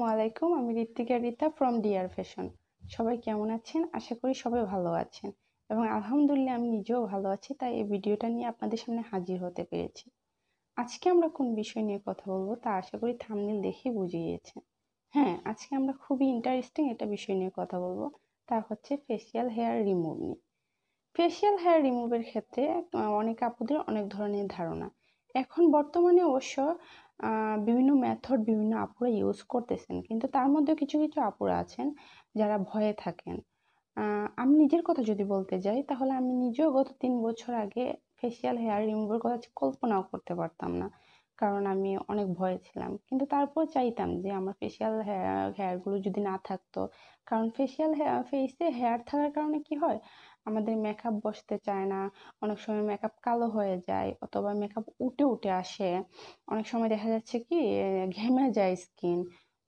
আসসালামু আলাইকুম। আমি Ritwika Rita from Dear Fashion. সবাই কেমন আছেন? আশা করি সবাই ভালো আছেন এবং আলহামদুলিল্লাহ আমি নিজেও ভালো আছি। তাই এই ভিডিওটা নিয়ে আপনাদের সামনে হাজির হতে পেরেছি। আজকে আমরা কোন বিষয় নিয়ে কথা বলবো তা আশা করি থাম্বনেল দেখেই বুঝে গিয়েছেন। হ্যাঁ, আজকে আমরা খুবই ইন্টারেস্টিং একটা বিষয় নিয়ে কথা বলবো। তা হচ্ছে ফেসিয়াল হেয়ার রিমুভ নিয়ে। ফেসিয়াল হেয়ার রিমুভের ক্ষেত্রে অনেক আপুদের অনেক ধরনের ধারণা। এখন বর্তমানে অবশ্য বিভিন্ন মেথড বিভিন্ন আপুরা ইউজ করতেছেন, কিন্তু তার মধ্যে কিছু কিছু আপুরা আছেন যারা ভয়ে থাকেন। আমি নিজের কথা যদি বলতে যাই, তাহলে আমি নিজেও গত 3 বছর আগে ফেসিয়াল হেয়ার রিমুভের কথা কল্পনাও করতে পারতাম না, কারণ আমি অনেক ভয়ে ছিলাম। কিন্তু তারপর চাইতাম যে আমার ফেসিয়াল হেয়ারগুলো যদি না থাকতো, কারণ ফেসিয়াল ফেসে হেয়ার থাকার কারণে কি হয়, আমাদের মেকআপ বসতে চায় না, অনেক সময় মেকআপ কালো হয়ে যায় অথবা মেকআপ উঠে উঠে আসে, অনেক সময় দেখা যাচ্ছে কি ঘেমে যায় স্কিন।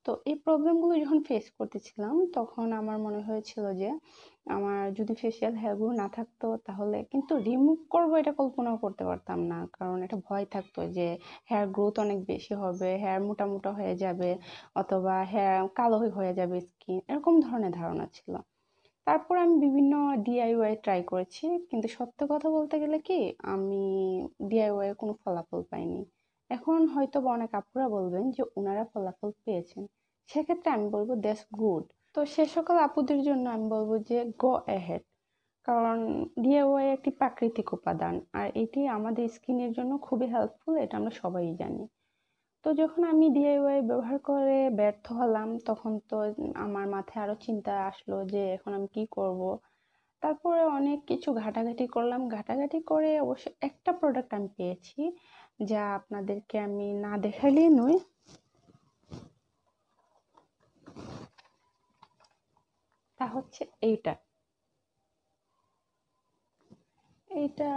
তো এই প্রবলেমগুলো যখন ফেস করতেছিলাম, তখন আমার মনে হয়েছিল যে আমার যদি ফেসিয়াল হেয়ারগুলো না থাকতো, তাহলে কিন্তু রিমুভ করবো এটা কল্পনাও করতে পারতাম না, কারণ এটা ভয় থাকতো যে হেয়ার গ্রোথ অনেক বেশি হবে, হেয়ার মোটা মোটা হয়ে যাবে অথবা হেয়ার কালো হয়ে যাবে স্কিন, এরকম ধরনের ধারণা ছিল। তারপর আমি বিভিন্ন ডিআইওয়াই ট্রাই করেছি, কিন্তু সত্য কথা বলতে গেলে কি, আমি ডিআইওয়াই এর কোনো ফলাফল পাইনি। এখন হয়তো বা অনেক আপুরা বলবেন যে ওনারা ফলাফল পেয়েছেন, সেক্ষেত্রে আমি বলবো দ্যাটস গুড। তো সে সকল আপুদের জন্য আমি বলবো যে গো অ্যাহেড, কারণ ডিআইওয়াই একটি প্রাকৃতিক উপাদান আর এটি আমাদের স্কিনের জন্য খুবই হেল্পফুল, এটা আমরা সবাই জানি। তো যখন আমি ডিআইওয়াই ব্যবহার করে ব্যর্থ হলাম, তখন তো আমার মাথায় আরো চিন্তা আসলো যে এখন আমি কি করব। তারপরে অনেক কিছু ঘাটাঘাটি করলাম, ঘাটাঘাটি করে অবশ্য একটা প্রোডাক্ট আমি পেয়েছি, যা আপনাদেরকে আমি না দেখাইলেই নয়। তা হচ্ছে এইটা এইটা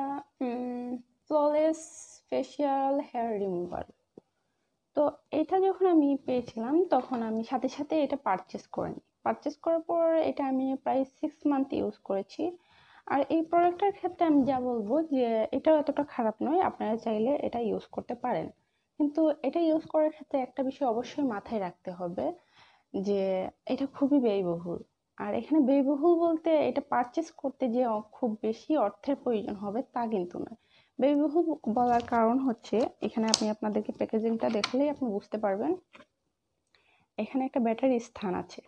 ফ্ললেস ফেসিয়াল হেয়ার রিমুভার। তো এটা যখন আমি পেয়েছিলাম, তখন আমি সাথে সাথে এটা পারচেস করে নিই। পারচেস করার পর এটা আমি প্রায় 6 মান্থ ইউজ করেছি। আর এই প্রোডাক্টের ক্ষেত্রে আমি যা বলবো যে এটাও এতটা খারাপ নয়, আপনারা চাইলে এটা ইউজ করতে পারেন। কিন্তু এটা ইউজ করার ক্ষেত্রে একটা বিষয় অবশ্যই মাথায় রাখতে হবে, যে এটা খুবই ব্যয়বহুল। আর এখানে ব্যয়বহুল বলতে এটা পারচেস করতে যে খুব বেশি অর্থের প্রয়োজন হবে তা কিন্তু নয়। ব্যয়বহুল বলার কারণ হচ্ছে, এখানে আপনি আপনাদেরকে প্যাকেজিংটা দেখলেই আপনি বুঝতে পারবেন। এখানে একটা ব্যাটারি স্থান আছে,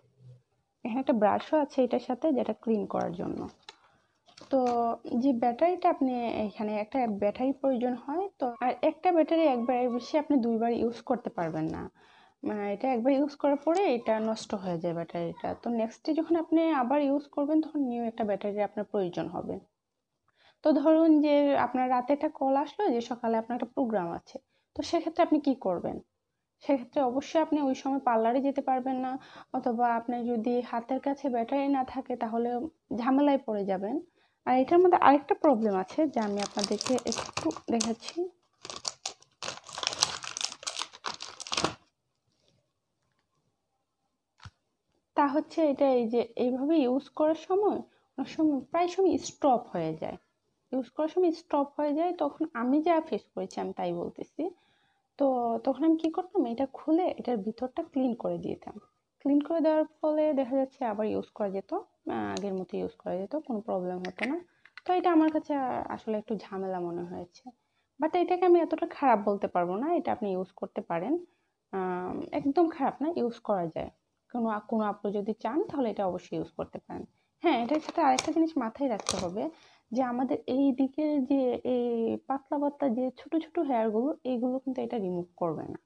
এখানে একটা ব্রাশও আছে এটার সাথে, যেটা ক্লিন করার জন্য। তো যে ব্যাটারিটা আপনি, এখানে একটা ব্যাটারি প্রয়োজন হয়। তো আর একটা ব্যাটারি একবারের বেশি আপনি 2বার ইউজ করতে পারবেন না, মানে এটা একবার ইউজ করার পরে এটা নষ্ট হয়ে যায় ব্যাটারিটা। তো নেক্সট ডে যখন আপনি আবার ইউজ করবেন, তখন নিউ একটা ব্যাটারি আপনার প্রয়োজন হবে। তো ধরুন যে আপনার রাতে একটা কল আসলো যে সকালে আপনার একটা প্রোগ্রাম আছে, তো সেক্ষেত্রে আপনি কি করবেন? সেক্ষেত্রে অবশ্যই আপনি ওই সময় পার্লারে যেতে পারবেন না, অথবা আপনার যদি হাতের কাছে ব্যাটারি না থাকে তাহলে ঝামেলায় পড়ে যাবেন। আর এটার মধ্যে আরেকটা প্রবলেম আছে, যা আমি আপনাদেরকে একটু দেখাচ্ছি। তা হচ্ছে এটা, এই যে এইভাবে ইউজ করার সময় অনেক সময় প্রায় সময় স্টপ হয়ে যায়, ইউজ করার সময় স্টপ হয়ে যায়। তখন আমি যা ফেস করেছি আমি তাই বলতেছি। তো তখন আমি কি করতাম, এটা খুলে এটার ভিতরটা ক্লিন করে দিতাম। ক্লিন করে দেওয়ার ফলে দেখা যাচ্ছে আবার ইউজ করা যেত, আগের মতো ইউজ করা যেত, কোনো প্রবলেম হতো না। তো এটা আমার কাছে আসলে একটু ঝামেলা মনে হয়েছে, বাট এটাকে আমি এতটা খারাপ বলতে পারবো না, এটা আপনি ইউজ করতে পারেন। একদম খারাপ না, ইউজ করা যায়। কোনো কোনো আপু যদি চান তাহলে এটা অবশ্যই ইউজ করতে পারেন। হ্যাঁ, এটার সাথে আরেকটা জিনিস মাথায় রাখতে হবে, যে আমাদের এই দিকের যে এই পাতলা পাতলা যে ছোট ছোট হেয়ার গুলো, এইগুলো কিন্তু এটা রিমুভ করবে না।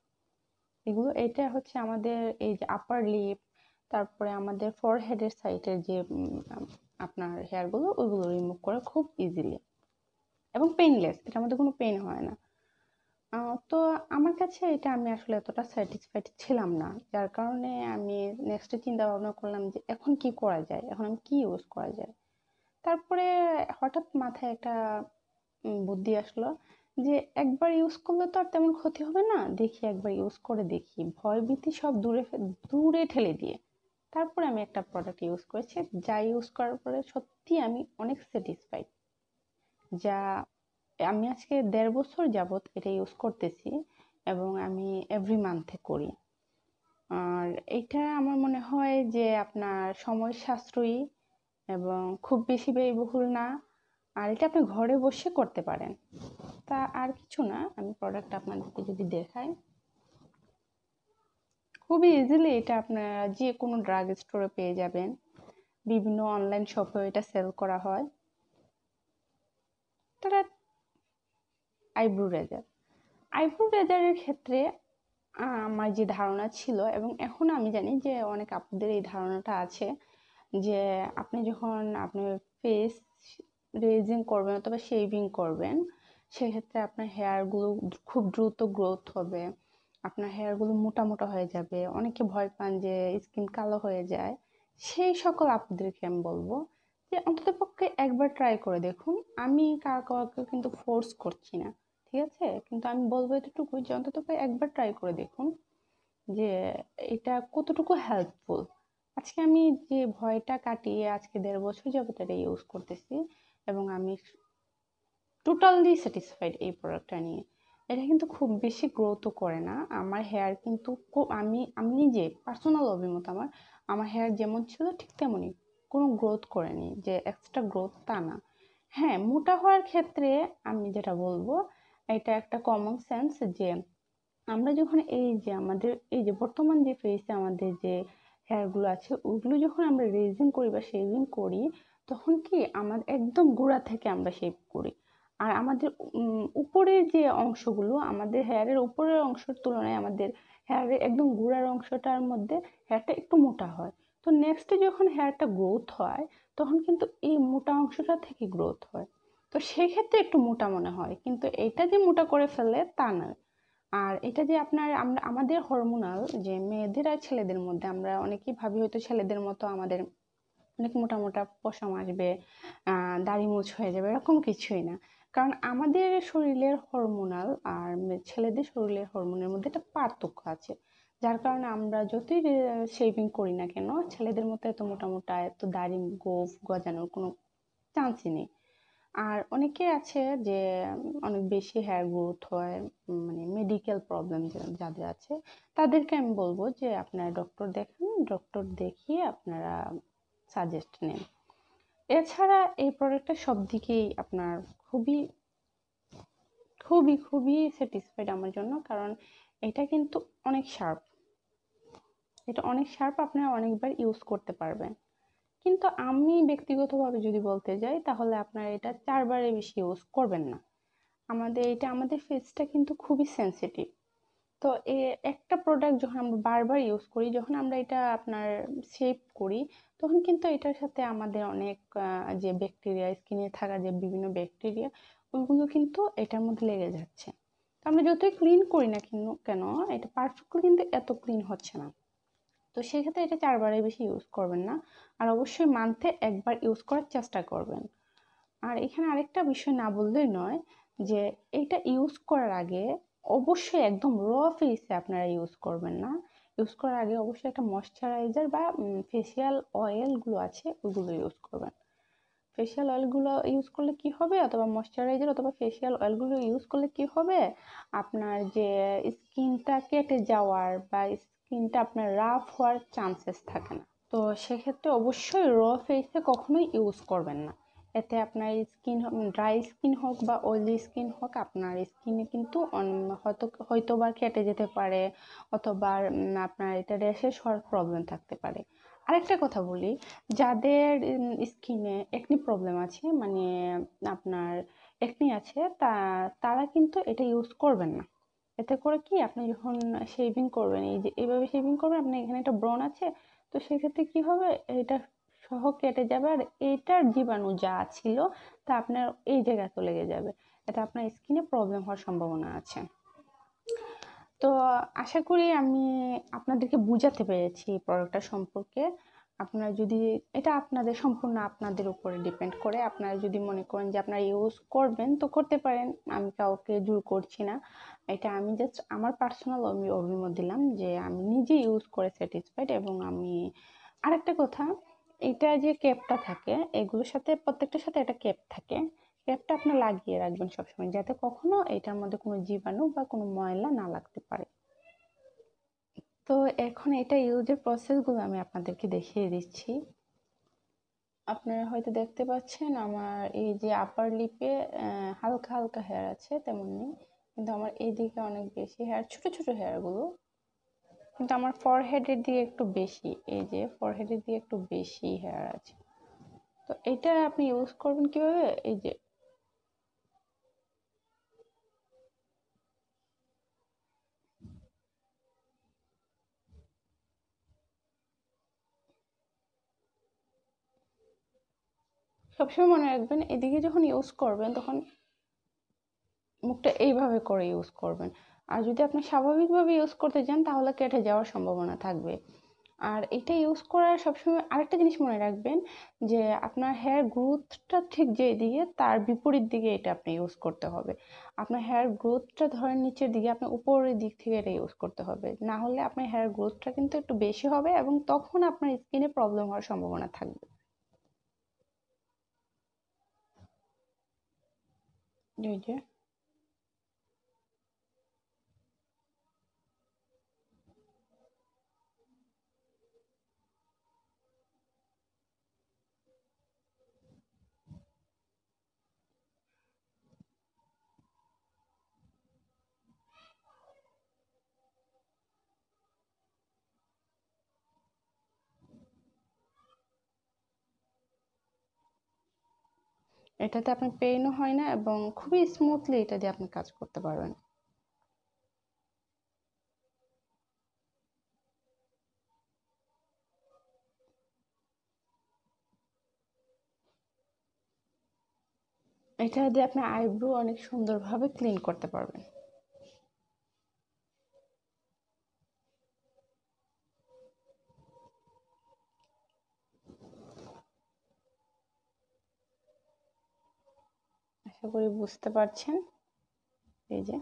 এগুলো, এটা হচ্ছে আমাদের এই যে আপার লিপ, তারপরে আমাদের ফরহেডের সাইডের যে আপনার হেয়ার গুলো, ওইগুলো রিমুভ করে খুব ইজিলি এবং পেইনলেস, এটার মধ্যে কোনো পেইন হয় না। তো আমার কাছে এটা আমি আসলে এতটা স্যাটিসফাইড ছিলাম না, যার কারণে আমি নেক্সটে চিন্তা ভাবনা করলাম যে এখন কি করা যায়, এখন আমি কি ইউজ করা যায়। তারপরে হঠাৎ মাথায় একটা বুদ্ধি আসলো, যে একবার ইউজ করলে তো আর তেমন ক্ষতি হবে না, দেখি একবার ইউজ করে দেখি, ভয় ভীতি সব দূরে দূরে ঠেলে দিয়ে। তারপরে আমি একটা প্রোডাক্ট ইউজ করেছি, যা ইউজ করার পরে সত্যি আমি অনেক স্যাটিসফাইড। যা আমি আজকে 1.5 বছর যাবত এটা ইউজ করতেছি এবং আমি এভরি মান্থে করি। আর এটা আমার মনে হয় যে আপনার সময় সাশ্রয়ী এবং খুব বেশি ব্যয়বহুল না। আর এটা আপনি ঘরে বসে করতে পারেন। তা আর কিছু না, আমি প্রোডাক্ট আপনাদেরকে যদি দেখাই, খুবই ইজিলি এটা আপনারা যে কোনো ড্রাগ স্টোরে পেয়ে যাবেন, বিভিন্ন অনলাইন শপেও এটা সেল করা হয়। তারা আইব্রো রেজার, আইব্রো রেজারের ক্ষেত্রে আমার যে ধারণা ছিল এবং এখন আমি জানি যে অনেক আপুদের এই ধারণাটা আছে যে আপনি যখন আপনার ফেস রেজিং করবেন অথবা শেভিং করবেন, সেক্ষেত্রে আপনার হেয়ারগুলো খুব দ্রুত গ্রোথ হবে, আপনার হেয়ারগুলো মোটা মোটা হয়ে যাবে। অনেকে ভয় পান যে স্কিন কালো হয়ে যায়। সেই সকল আপুদেরকে আমি বলবো যে অন্ততপক্ষে একবার ট্রাই করে দেখুন। আমি কাউকে কিন্তু ফোর্স করছি না, ঠিক আছে? কিন্তু আমি বলবো এতটুকু যে অন্তত একবার ট্রাই করে দেখুন যে এটা কতটুকু হেল্পফুল। আজকে আমি যে ভয়টা কাটিয়ে আজকে 1.5 বছর যাবত এটা ইউজ করতেছি এবং আমি টোটালি স্যাটিসফাইড এই প্রোডাক্টটা নিয়ে। এটা কিন্তু খুব বেশি গ্রোথও করে না আমার হেয়ার, কিন্তু আমি আমি নিজে পার্সোনাল অভিমত, আমার হেয়ার যেমন ছিল ঠিক তেমনই, কোনো গ্রোথ করেনি যে এক্সট্রা গ্রোথ তা না। হ্যাঁ, মোটা হওয়ার ক্ষেত্রে আমি যেটা বলবো, এটা একটা কমন সেন্স যে আমরা যখন এই যে আমাদের এই যে বর্তমান যে ফেসে আমাদের যে হেয়ারগুলো আছে ওগুলো যখন আমরা রেজিং করি বা শেভিং করি, তখন কি আমাদের একদম গোড়া থেকে আমরা শেভ করি। আর আমাদের উপরের যে অংশগুলো, আমাদের হেয়ারের উপরের অংশের তুলনায় আমাদের হেয়ারের একদম গোড়ার অংশটার মধ্যে হেয়ারটা একটু মোটা হয়। তো নেক্সটে যখন হেয়ারটা গ্রোথ হয়, তখন কিন্তু এই মোটা অংশটা থেকে গ্রোথ হয়। তো সেক্ষেত্রে একটু মোটা মনে হয়, কিন্তু এটা যে মোটা করে ফেলে তা নয়। আর এটা যে আপনার আমরা আমাদের হরমোনাল যে মেয়েদের আর ছেলেদের মধ্যে আমরা অনেকেই ভাবি হয়তো ছেলেদের মতো আমাদের অনেক মোটা মোটা পশম আসবে, দাড়ি মুছ হয়ে যাবে, এরকম কিছুই না। কারণ আমাদের শরীরের হরমোনাল আর ছেলেদের শরীরের হরমোনের মধ্যে একটা পার্থক্য আছে, যার কারণে আমরা যতই শেভিং করি না কেন ছেলেদের মতো এত মোটা মোটা এত দাড়ি গোঁফ গজানোর কোনো চান্সই নেই। আর অনেকে আছে যে অনেক বেশি হেয়ার গ্রোথ হয়, মানে মেডিকেল প্রবলেম যাদের আছে, তাদেরকে আমি বলবো যে আপনারা ডক্টর দেখান, ডক্টর দেখিয়ে আপনারা সাজেস্ট নেন। এছাড়া এই প্রোডাক্টটা সব দিকেই আপনার খুবই খুবই খুবই স্যাটিসফাইড আমার জন্য, কারণ এটা কিন্তু অনেক শার্প, এটা অনেক শার্প, আপনারা অনেকবার ইউজ করতে পারবেন। কিন্তু আমি ব্যক্তিগতভাবে যদি বলতে যাই, তাহলে আপনারা এটা 4বারের বেশি ইউজ করবেন না। আমাদের ফেসটা কিন্তু খুবই সেনসিটিভ। তো একটা প্রোডাক্ট যখন আমরা বারবার ইউজ করি, যখন আমরা এটা আপনার শেভ করি, তখন কিন্তু এটার সাথে আমাদের অনেক যে ব্যাকটেরিয়া, স্কিনে থাকা যে বিভিন্ন ব্যাকটেরিয়া, ওইগুলো কিন্তু এটার মধ্যে লেগে যাচ্ছে। তো আমরা যতই ক্লিন করি না কেন এটা পারফেক্টলি কিন্তু এত ক্লিন হচ্ছে না। তো সেক্ষেত্রে এটা 4বারের বেশি ইউজ করবেন না। আর অবশ্যই মান্থে একবার ইউজ করার চেষ্টা করবেন। আর এখানে আরেকটা বিষয় না বললেই নয় যে এটা ইউজ করার আগে অবশ্যই একদম র ফেসে আপনারা ইউজ করবেন না। ইউজ করার আগে অবশ্যই একটা ময়শ্চারাইজার বা ফেসিয়াল অয়েলগুলো আছে ওইগুলো ইউজ করবেন। ফেসিয়াল অয়েলগুলো ইউজ করলে কি হবে, অথবা ময়শ্চারাইজার অথবা ফেসিয়াল অয়েলগুলো ইউজ করলে কি হবে, আপনার যে স্কিনটা কেটে যাওয়ার বা স্কিনটা আপনার রাফ হওয়ার চান্সেস থাকে না। তো সেক্ষেত্রে অবশ্যই র ফেসে কখনোই ইউজ করবেন না। এতে আপনার স্কিন, ড্রাই স্কিন হোক বা অয়েলি স্কিন হোক, আপনার স্কিনে কিন্তু হয়তোবা কেটে যেতে পারে, অথবা আপনার এটা র্যাশেস হওয়ার প্রবলেম থাকতে পারে। আরেকটা কথা বলি, যাদের স্কিনে একনি প্রবলেম আছে, মানে আপনার একনি আছে, তারা কিন্তু এটা ইউজ করবেন না। এতে করে কি, আপনি যখন শেভিং করবেন, এই যে এইভাবে শেভিং করবেন, আপনার এখানে একটা ব্রণ আছে, তো সেক্ষেত্রে কি হবে, এটা সহ কেটে যাবে, আর এইটার জীবাণু যা ছিল তা আপনার এই জায়গায় লেগে যাবে। এটা আপনার স্কিনে প্রবলেম হওয়ার সম্ভাবনা আছে। তো আশা করি আমি আপনাদেরকে বুঝাতে পেরেছি এই প্রোডাক্টটা সম্পর্কে। আপনারা যদি, এটা আপনাদের সম্পূর্ণ আপনাদের উপরে ডিপেন্ড করে, আপনারা যদি মনে করেন যে আপনারা ইউজ করবেন তো করতে পারেন, আমি কাউকে জোর করছি না। এটা আমি জাস্ট আমার পার্সোনাল অভিমত দিলাম যে আমি নিজে ইউজ করে স্যাটিসফাইড। এবং আমি আরেকটা কথা, এটা যে ক্যাপটা থাকে, এগুলোর সাথে প্রত্যেকটার সাথে একটা ক্যাপ থাকে, ক্যাপটা আপনি লাগিয়ে রাখবেন সবসময়, যাতে কখনো এটার মধ্যে কোনো জীবাণু বা কোনো ময়লা না লাগতে পারে। তো এখন এটা ইউজের প্রসেসগুলো আমি আপনাদেরকে দেখিয়ে দিচ্ছি। আপনারা হয়তো দেখতে পাচ্ছেন আমার এই যে আপার লিপে হালকা হালকা হেয়ার আছে, তেমন নেই, কিন্তু আমার এইদিকে অনেক বেশি হেয়ার, ছোট ছোট হেয়ারগুলো, কিন্তু আমার ফরহেডের দিকে একটু বেশি, এই যে ফরহেডের দিকে একটু বেশি হেয়ার আছে। তো এটা আপনি ইউজ করবেন কিভাবে, এই যে সবসময় মনে রাখবেন এদিকে যখন ইউজ করবেন তখন মুখটা এইভাবে করে ইউজ করবেন। আর যদি আপনি স্বাভাবিকভাবে ইউজ করতে চান তাহলে কেটে যাওয়ার সম্ভাবনা থাকবে। আর এটা ইউজ করার সবসময় আরেকটা জিনিস মনে রাখবেন যে আপনার হেয়ার গ্রোথটা ঠিক যেদিকে তার বিপরীত দিকে এটা আপনি ইউজ করতে হবে। আপনার হেয়ার গ্রোথটা ধরেন নিচের দিকে, আপনার উপরের দিক থেকে এটা ইউজ করতে হবে, না হলে আপনার হেয়ার গ্রোথটা কিন্তু একটু বেশি হবে এবং তখন আপনার স্কিনে প্রবলেম হওয়ার সম্ভাবনা থাকবে। এই যে এটাতে আপনার পেইনও হয় না এবং খুবই স্মুথলি এটা দিয়ে আপনি কাজ করতে পারবেন। এটা দিয়ে আপনি আইব্রো অনেক সুন্দরভাবে ক্লিন করতে পারবেন। আশা করি বুঝতে পারছেন। এই যে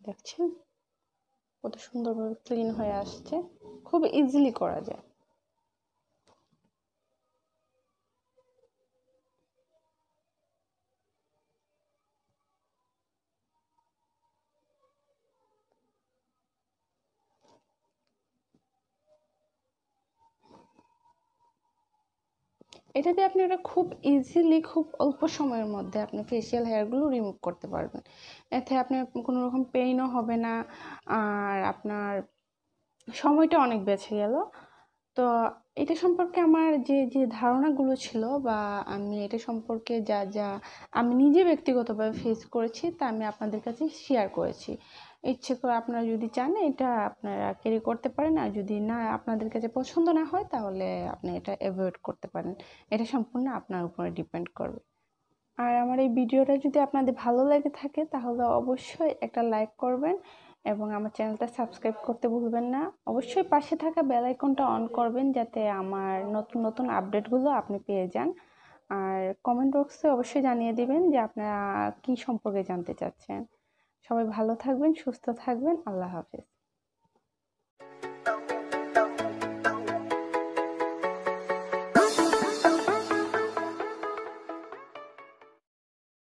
দেখছেন কত সুন্দরভাবে ক্লিন হয়ে আসছে, খুব ইজিলি করা যায়। এটা দিয়ে আপনি এটা খুব ইজিলি, খুব অল্প সময়ের মধ্যে আপনি ফেসিয়াল হেয়ারগুলো রিমুভ করতে পারবেন। এতে আপনার কোনো রকম পেইনও হবে না, আর আপনার সময়টা অনেক বেঁচে গেল। তো এটা সম্পর্কে আমার যে যে ধারণাগুলো ছিল, বা আমি এটা সম্পর্কে যা যা আমি নিজে ব্যক্তিগতভাবে ফেস করেছি তা আমি আপনাদের কাছে শেয়ার করেছি। ইচ্ছে করে আপনারা যদি চান এটা আপনারা ক্যারি করতে পারেন, আর যদি না আপনাদের কাছে পছন্দ না হয় তাহলে আপনি এটা অ্যাভয়েড করতে পারেন। এটা সম্পূর্ণ আপনার উপরে ডিপেন্ড করবে। আর আমার এই ভিডিওটা যদি আপনাদের ভালো লেগে থাকে তাহলে অবশ্যই একটা লাইক করবেন এবং আমার চ্যানেলটা সাবস্ক্রাইব করতে ভুলবেন না। অবশ্যই পাশে থাকা বেল আইকনটা অন করবেন যাতে আমার নতুন নতুন আপডেটগুলো আপনি পেয়ে যান। আর কমেন্ট বক্সে অবশ্যই জানিয়ে দিবেন যে আপনারা কি সম্পর্কে জানতে চাচ্ছেন। সবাই ভালো থাকবেন, সুস্থ থাকবেন। আল্লাহ হাফেজ।